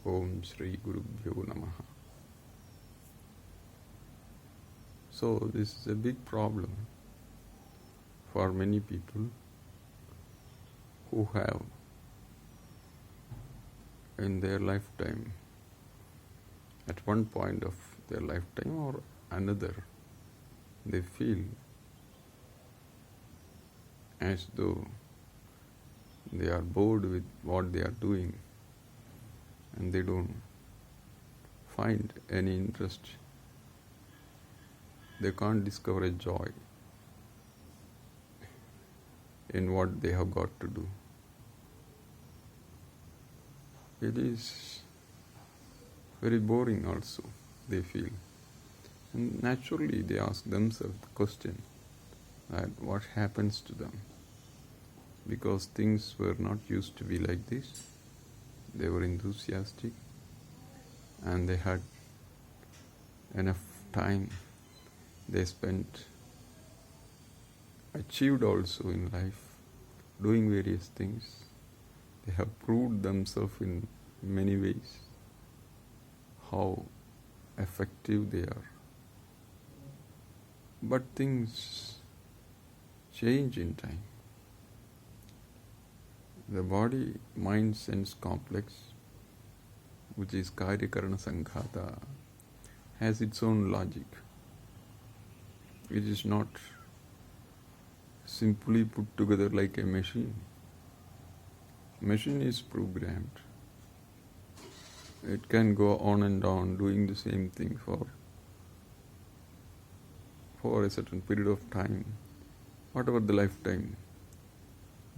Om Shri Gurubhyo Namaha. So this is a big problem for many people who have in their lifetime, at one point of their lifetime or another, they feel as though they are bored with what they are doing and they don't find any interest. They can't discover a joy in what they have got to do. It is very boring also, they feel. And naturally they ask themselves the question that what happens to them? Because things were not used to be like this. They were enthusiastic and they had enough time. They spent, achieved also in life, doing various things. They have proved themselves in many ways how effective they are. But things change in time. The body, mind, sense complex, which is Karya Karana Sanghata, has its own logic. It is not simply put together like a machine. Machine is programmed. It can go on and on doing the same thing for a certain period of time. Whatever the lifetime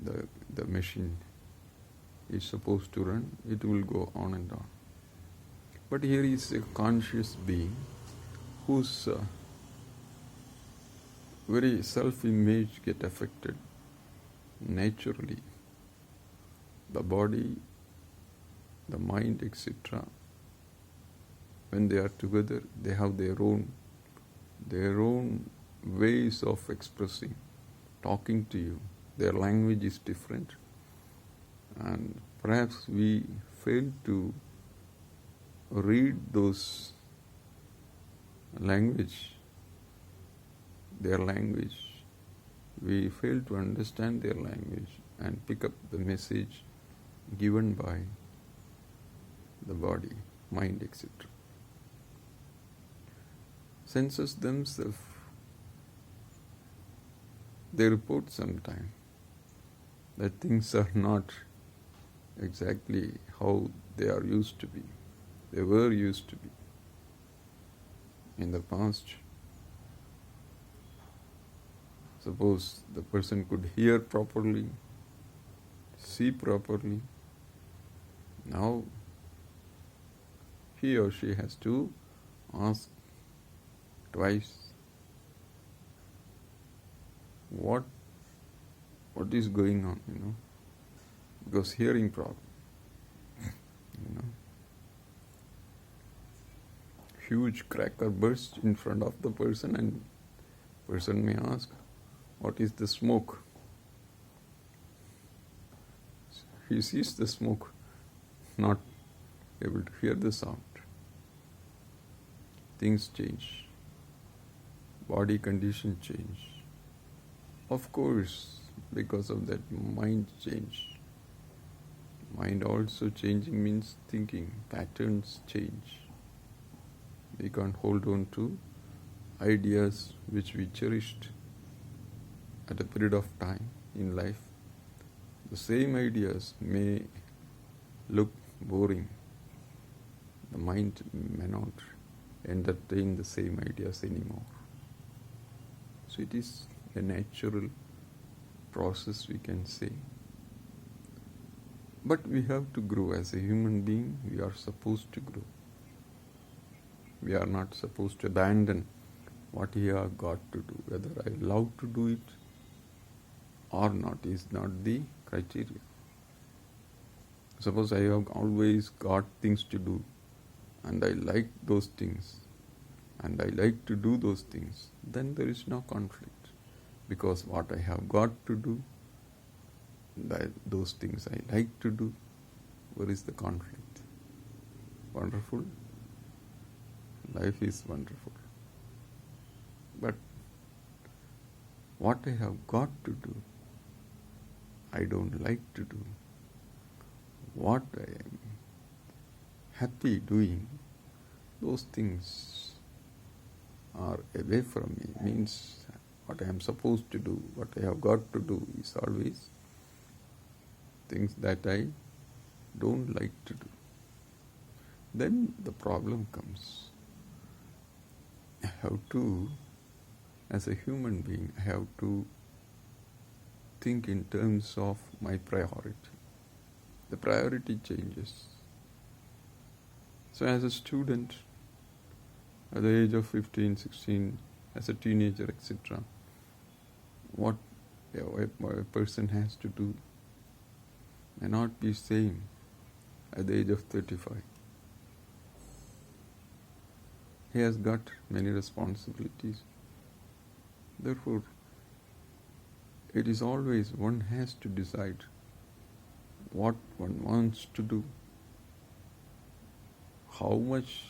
the machine is supposed to run, it will go on and on. But here is a conscious being whose very self-image get affected naturally. The body, the mind, etc., when they are together, they have their own ways of expressing, talking to you. Their language is different, and perhaps we fail to read those their language. We fail to understand their language and pick up the message given by the body, mind, etc. Senses themselves, they report sometime that things are not exactly how they are used to be. They were used to be in the past. Suppose the person could hear properly, see properly. Now he or she has to ask twice what is going on, because hearing problem, huge cracker bursts in front of the person and person may ask, what is the smoke? He sees the smoke, not able to hear the sound. Things change. Body condition change. Of course, because of that, mind change. Mind also changing means thinking. Patterns change. We can't hold on to ideas which we cherished at a period of time in life. The same ideas may look boring. The mind may not entertain the same ideas anymore. So it is a natural process, we can say. But we have to grow. As a human being, we are supposed to grow. We are not supposed to abandon what we have got to do. Whether I love to do it or not is not the criteria. Suppose I have always got things to do and I like those things and I like to do those things, then there is no conflict. Because what I have got to do, those things I like to do, where is the conflict? wonderful. Life is wonderful. But what I have got to do, I don't like to do. What I am happy doing, those things are away from me. Means what I am supposed to do, what I have got to do is always things that I don't like to do. Then the problem comes. I have to, as a human being, I have to think in terms of my priority. The priority changes. So as a student, at the age of 15, 16, as a teenager, etc., what a person has to do may not be same at the age of 35. He has got many responsibilities. Therefore, it is always one has to decide what one wants to do, how much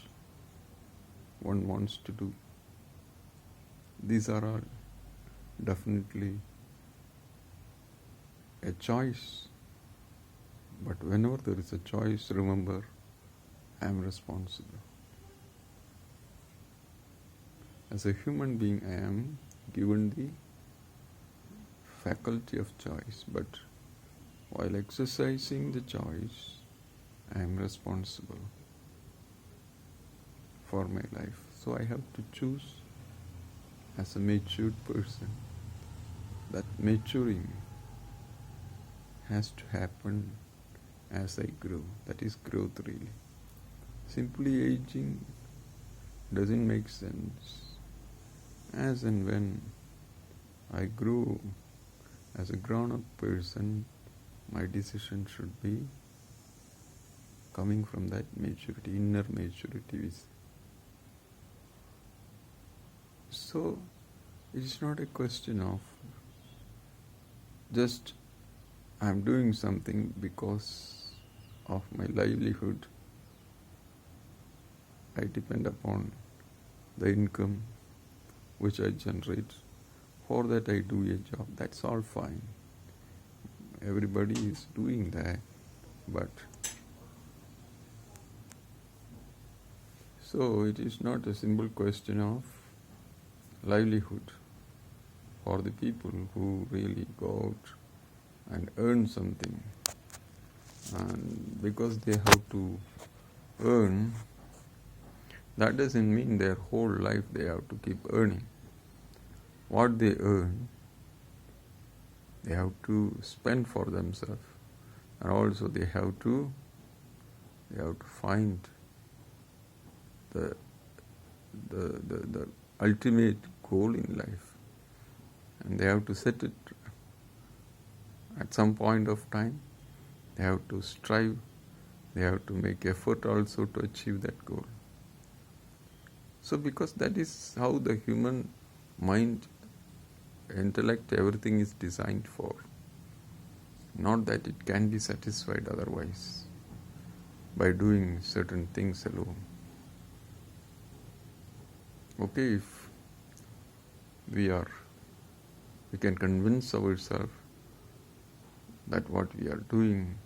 one wants to do. These are all definitely a choice. But whenever there is a choice, remember, I am responsible. As a human being, I am given the faculty of choice, but while exercising the choice, I am responsible for my life. So I have to choose as a matured person. That maturing has to happen as I grow. That is growth really. Simply aging doesn't make sense. As and when I grow as a grown-up person, my decision should be coming from that maturity, inner maturity. So it is not a question of just I am doing something because of my livelihood. I depend upon the income which I generate. For that I do a job. That's all fine. Everybody is doing that. But so it is not a simple question of livelihood for the people who really go out and earn something. And because they have to earn, that doesn't mean their whole life they have to keep earning. What they earn, they have to spend for themselves, and also they have to find the ultimate goal in life, and they have to set it at some point of time. They have to strive, they have to make effort also to achieve that goal. So because that is how the human mind, intellect, everything is designed for. Not that it can be satisfied otherwise by doing certain things alone. Okay, if we can convince ourselves that what we are doing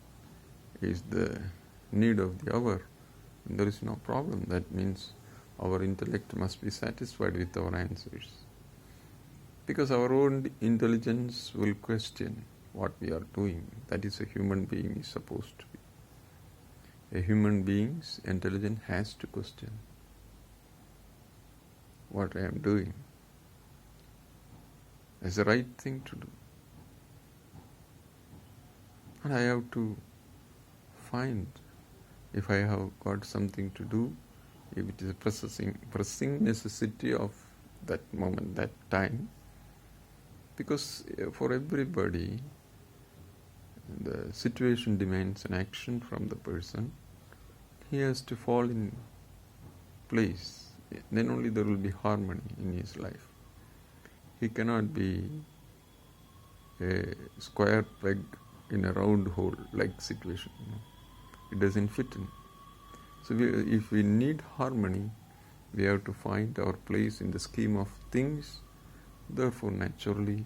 is the need of the hour, there is no problem. That means our intellect must be satisfied with our answers. Because our own intelligence will question what we are doing. That is a human being is supposed to be. A human being's intelligence has to question what I am doing is the right thing to do. And I have to find, if I have got something to do, if it is a pressing necessity of that moment, that time. Because for everybody, the situation demands an action from the person. He has to fall in place. Then only there will be harmony in his life. He cannot be a square peg in a round hole like situation. It doesn't fit in. So if we need harmony, we have to find our place in the scheme of things. Therefore, naturally,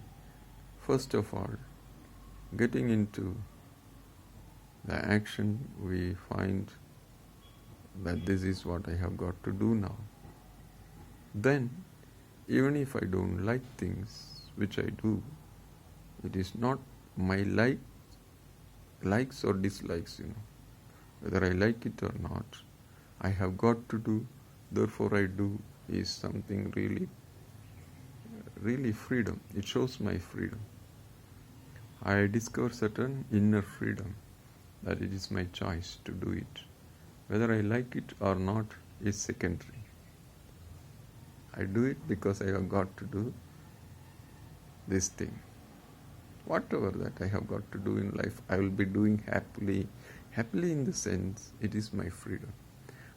first of all, getting into the action, we find that this is what I have got to do now. Then, even if I don't like things which I do, it is not my likes or dislikes, whether I like it or not. I have got to do, therefore I do, is something really freedom. It shows my freedom. I discover certain inner freedom, that it is my choice to do it. Whether I like it or not is secondary. I do it because I have got to do this thing. Whatever that I have got to do in life, I will be doing happily. Happily in the sense, it is my freedom.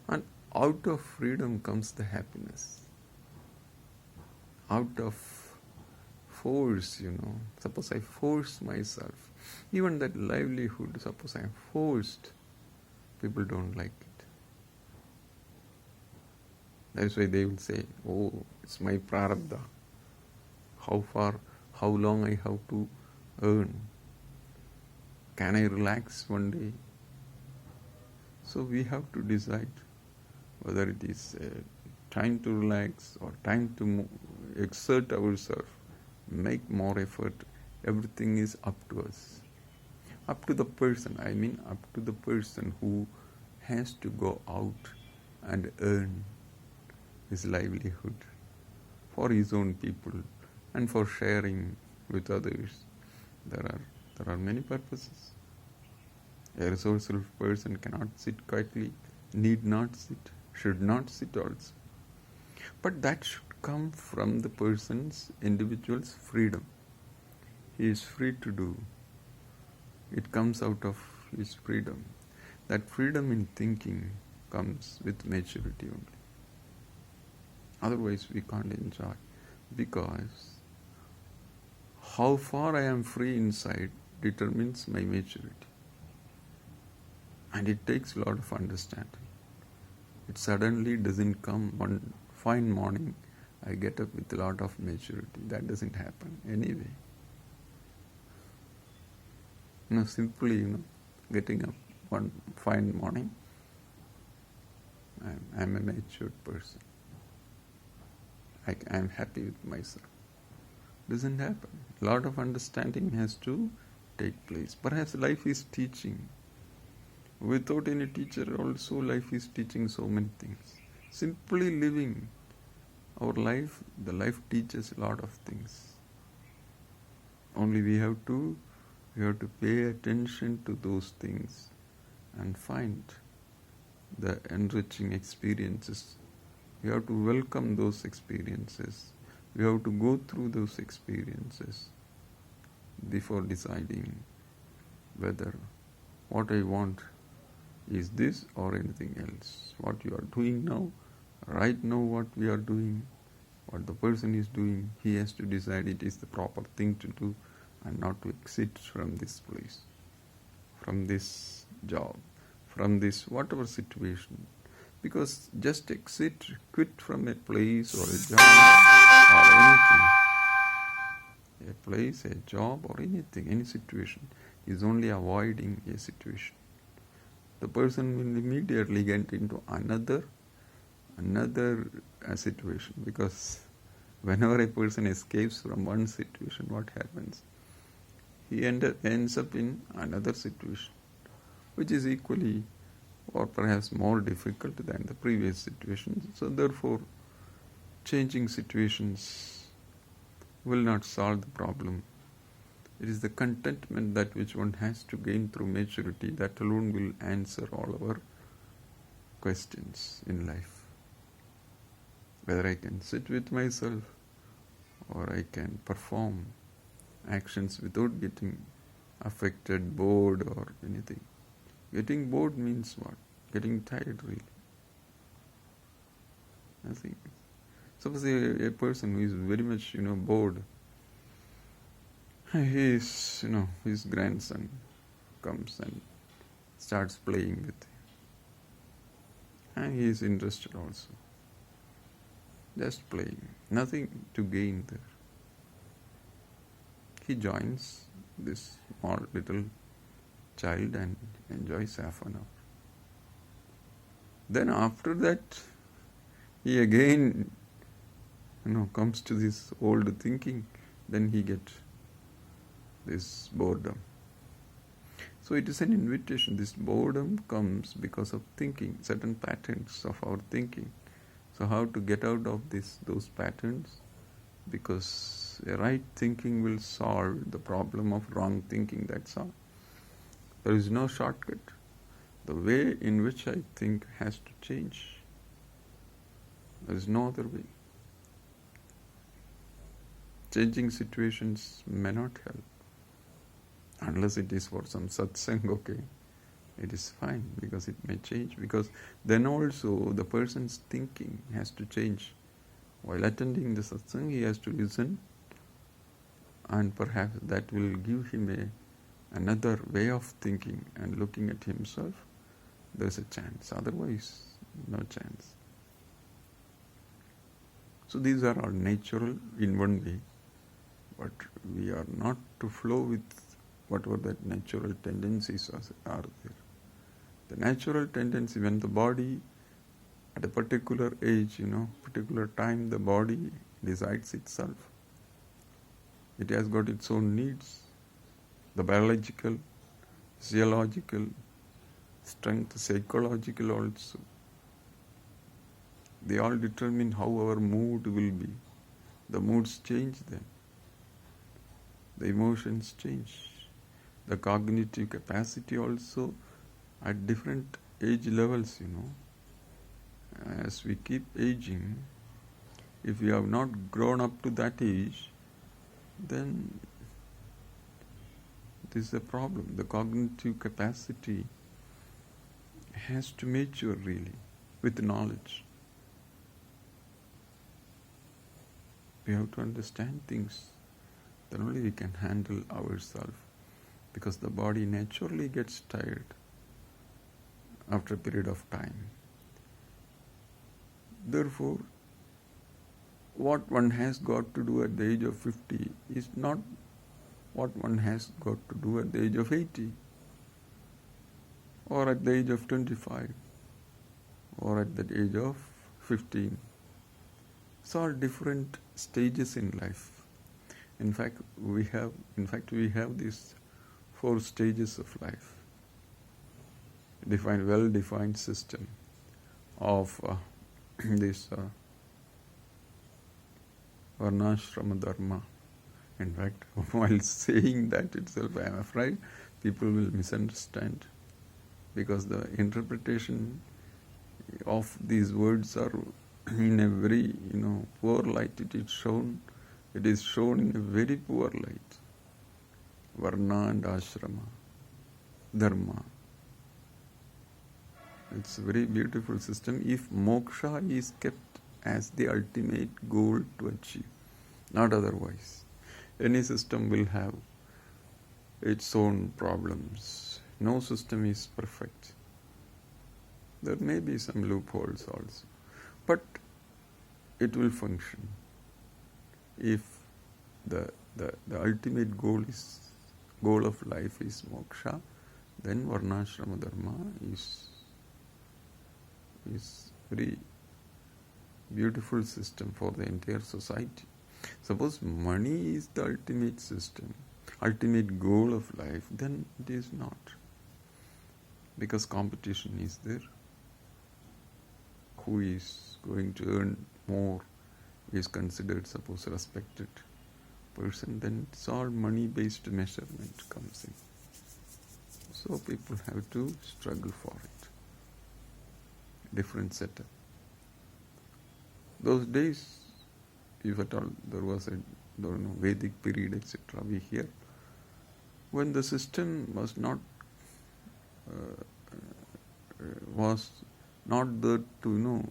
And out of freedom comes the happiness. Out of force, suppose I force myself, even that livelihood, suppose I am forced, people don't like it. That's why they will say, oh, it's my prarabdha. How long I have to earn? Can I relax one day? So we have to decide whether it is time to relax or time to exert ourselves, make more effort. Everything is up to us. Up to the person, up to the person who has to go out and earn his livelihood for his own people and for sharing with others. There are many purposes. A resourceful person cannot sit quietly, need not sit, should not sit also. But that should come from the person's, individual's freedom. He is free to do. It comes out of his freedom. That freedom in thinking comes with maturity only. Otherwise we can't enjoy, because how far I am free inside determines my maturity. And it takes a lot of understanding. It suddenly doesn't come one fine morning, I get up with a lot of maturity. That doesn't happen anyway. Simply, getting up one fine morning, I'm a matured person. I'm happy with myself. Doesn't happen. A lot of understanding has to take place. Perhaps life is teaching. Without any teacher also, life is teaching so many things. Simply living our life, the life teaches a lot of things. Only we have to pay attention to those things and find the enriching experiences. We have to welcome those experiences. We have to go through those experiences before deciding whether what I want is this or anything else. What you are doing now, right now what we are doing, what the person is doing, he has to decide it is the proper thing to do and not to exit from this place, from this job, from this whatever situation. Because just quit from a place or a job or anything, a place, a job or anything, any situation, is only avoiding a situation. The person will immediately get into another situation, because whenever a person escapes from one situation, what happens? He ends up in another situation, which is equally or perhaps more difficult than the previous situation. So therefore, changing situations will not solve the problem. It is the contentment that which one has to gain through maturity that alone will answer all our questions in life. Whether I can sit with myself or I can perform actions without getting affected, bored or anything. Getting bored means what? Getting tired, really. Nothing. Suppose a person who is very much, bored, his grandson comes and starts playing with him. and he is interested also. Just playing, nothing to gain there. He joins this small little child and enjoys half an hour. Then after that, he again, comes to this old thinking. Then he gets this boredom. So it is an invitation. This boredom comes because of thinking, certain patterns of our thinking. So how to get out of those patterns? Because a right thinking will solve the problem of wrong thinking, that's all. There is no shortcut. The way in which I think has to change. There is no other way. Changing situations may not help. Unless it is for some satsang, okay, it is fine because it may change. Because then also the person's thinking has to change. While attending the satsang, he has to listen, and perhaps that will give him another way of thinking and looking at himself. There is a chance. Otherwise, no chance. So these are all natural in one way, but we are not to flow with whatever that natural tendencies are there. The natural tendency, when the body at a particular age, particular time, the body decides itself. It has got its own needs, the biological, physiological, strength, psychological also. They all determine how our mood will be. The moods change then. The emotions change. The cognitive capacity also at different age levels, As we keep aging, if we have not grown up to that age, then this is a problem. The cognitive capacity has to mature really with knowledge. We have to understand things. Then only we can handle ourselves, because the body naturally gets tired after a period of time. Therefore, what one has got to do at the age of 50 is not what one has got to do at the age of 80, or at the age of 25, or at the age of 15. It's all different stages in life. In fact, we have these 4 stages of life. Well-defined system of this varnashrama dharma. In fact, while saying that itself, I am afraid people will misunderstand, because the interpretation of these words are in a very poor light. It is shown in a very poor light. Varna and ashrama, dharma. It's a very beautiful system if moksha is kept as the ultimate goal to achieve, not otherwise. Any system will have its own problems. No system is perfect. There may be some loopholes also, but it will function if the ultimate goal of life is moksha. Then varnashrama dharma is very beautiful system for the entire society. Suppose money is the ultimate system, ultimate goal of life, then it is not, because competition is there. Who is going to earn more is considered, suppose, a respected person. Then it's all money-based measurement comes in. So people have to struggle for it. Different setup. Those days, if at all there was a Vedic period, etc., we hear, when the system was not there to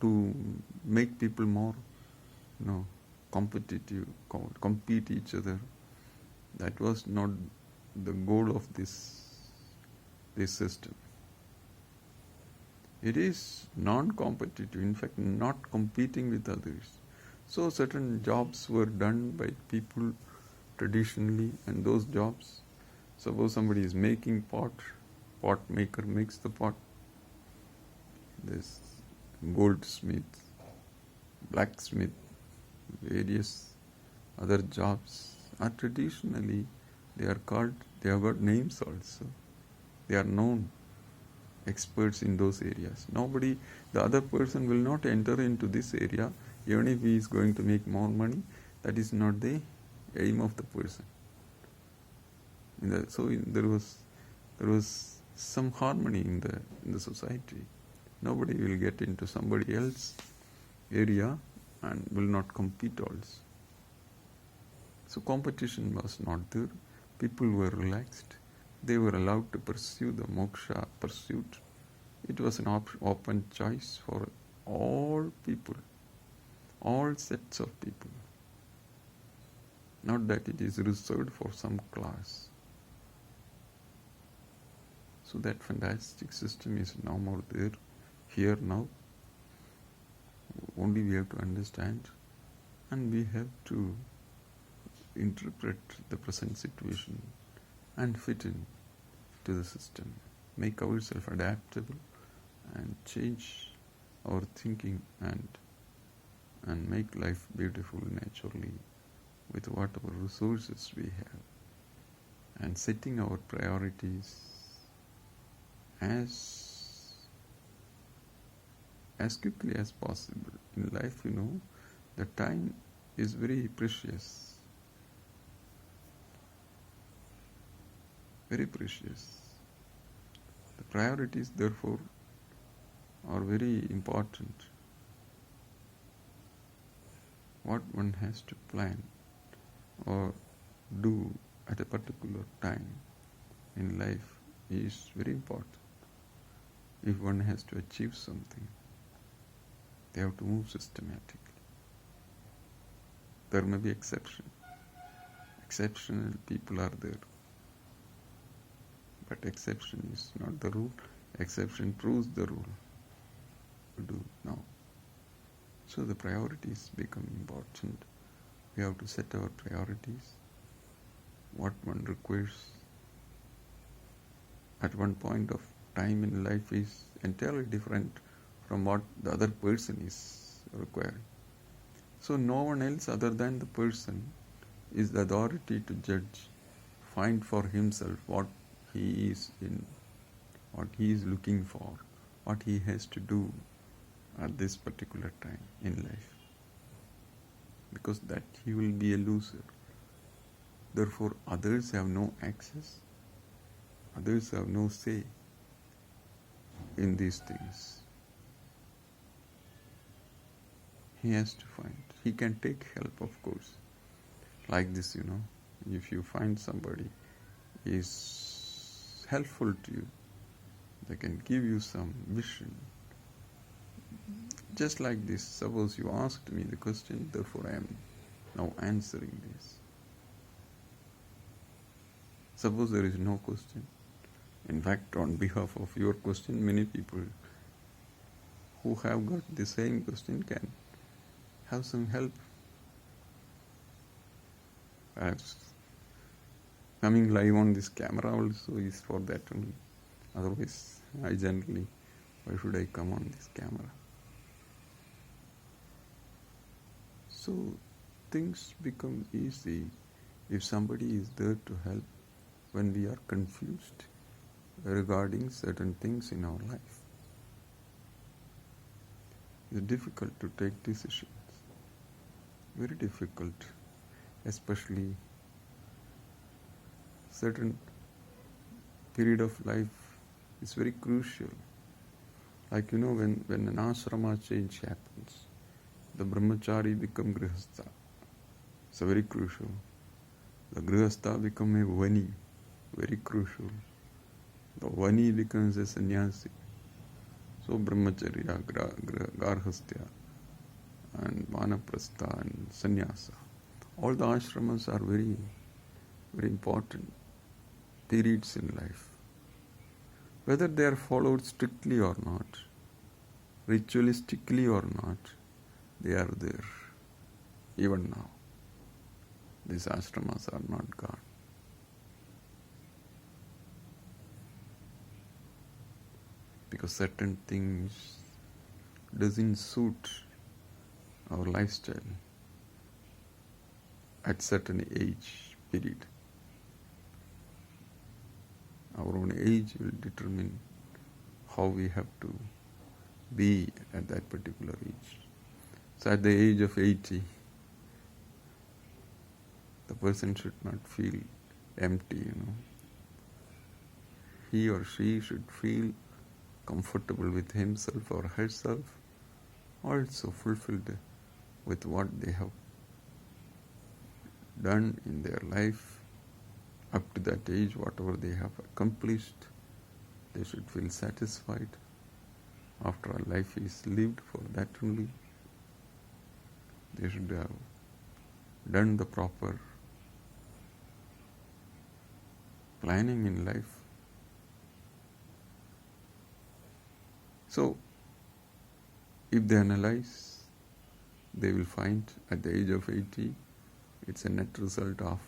to make people more competitive, compete each other. That was not the goal of this system. It is non-competitive, in fact, not competing with others. So certain jobs were done by people traditionally, and those jobs, suppose somebody is making pot maker makes the pot, this goldsmith, blacksmith, various other jobs are traditionally, they are called, they have got names also. They are known experts in those areas. Nobody, the other person will not enter into this area even if he is going to make more money. That is not the aim of the person. There was some harmony in the society. Nobody will get into somebody else's area and will not compete also. So competition was not there. People were relaxed. They were allowed to pursue the moksha pursuit. It was an open choice for all people, all sets of people. Not that it is reserved for some class. So that fantastic system is no more there, here now. Only we have to understand, and we have to interpret the present situation and fit in to the system, make ourselves adaptable and change our thinking and make life beautiful naturally with whatever resources we have, and setting our priorities as quickly as possible. In life, the time is very precious. Very precious. The priorities, therefore, are very important. What one has to plan or do at a particular time in life is very important. If one has to achieve something, they have to move systematically. There may be exceptions. Exceptional people are there. But exception is not the rule. Exception proves the rule. We do now. So the priorities become important. We have to set our priorities. What one requires at one point of time in life is entirely different from what the other person is requiring. So no one else other than the person is the authority to judge, find for himself what he is in, what he is looking for, what he has to do at this particular time in life. Because that he will be a loser. Therefore, others have no access, others have no say in these things. He has to find. He can take help, of course. Like this, if you find somebody is helpful to you, they can give you some vision. Just like this, suppose you asked me the question, therefore I am now answering this. Suppose there is no question. In fact, on behalf of your question, many people who have got the same question can have some help. Perhaps coming live on this camera also is for that only. Otherwise, why should I come on this camera? So things become easy if somebody is there to help when we are confused regarding certain things in our life. It's difficult to take decisions. Very difficult, especially certain period of life is very crucial. Like when an ashrama change happens, the brahmachari become grihastha. It's very crucial. The grihastha become a vani, very crucial. The vani becomes a sannyasi. So brahmacharya, garhastya, and vanaprastha and sannyasa. All the ashramas are very, very important periods in life. Whether they are followed strictly or not, ritualistically or not, they are there even now. These ashramas are not gone. Because certain things doesn't suit our lifestyle at certain age period. Our own age will determine how we have to be at that particular age. So at the age of 80, the person should not feel empty, He or she should feel comfortable with himself or herself, also fulfilled with what they have done in their life up to that age, whatever they have accomplished. They should feel satisfied. After all, life is lived for that only. They should have done the proper planning in life. So, if they analyze, they will find at the age of 80, it's a net result of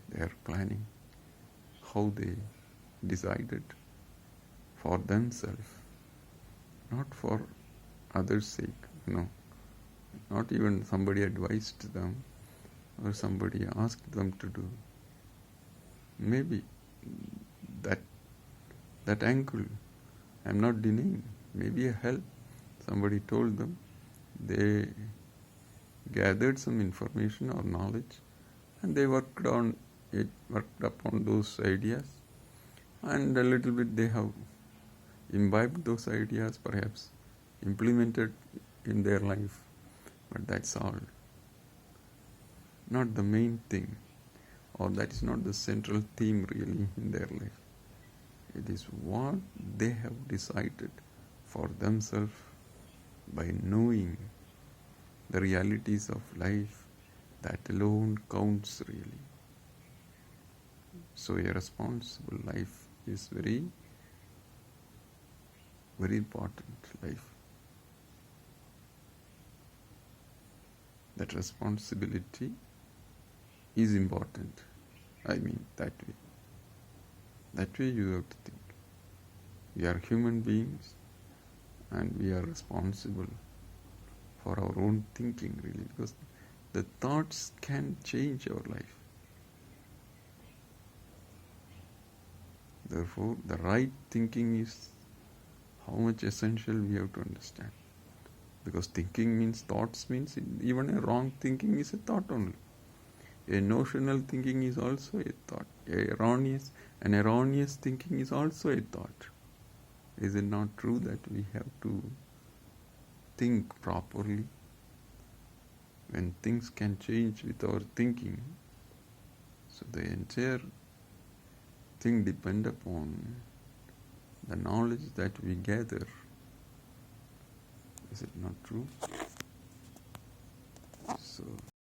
their planning, how they decided for themselves, not for others' sake, not even somebody advised them or somebody asked them to do. Maybe that angle, I'm not denying, maybe a help. Somebody told them, they gathered some information or knowledge, and they worked upon those ideas, and a little bit they have imbibed those ideas, perhaps implemented in their life, but that's all. Not the main thing, or that is not the central theme really in their life. It is what they have decided for themselves by knowing the realities of life. That alone counts really. So a responsible life is very, very important life. That responsibility is important. I mean, that way. That way you have to think. We are human beings and we are responsible for our own thinking really, because the thoughts can change our life. Therefore, the right thinking is how much essential we have to understand. Because thinking means, thoughts means, even a wrong thinking is a thought only. A notional thinking is also a thought. An erroneous thinking is also a thought. Is it not true that we have to think properly? When things can change with our thinking, so the entire thing depends upon the knowledge that we gather. Is it not true? So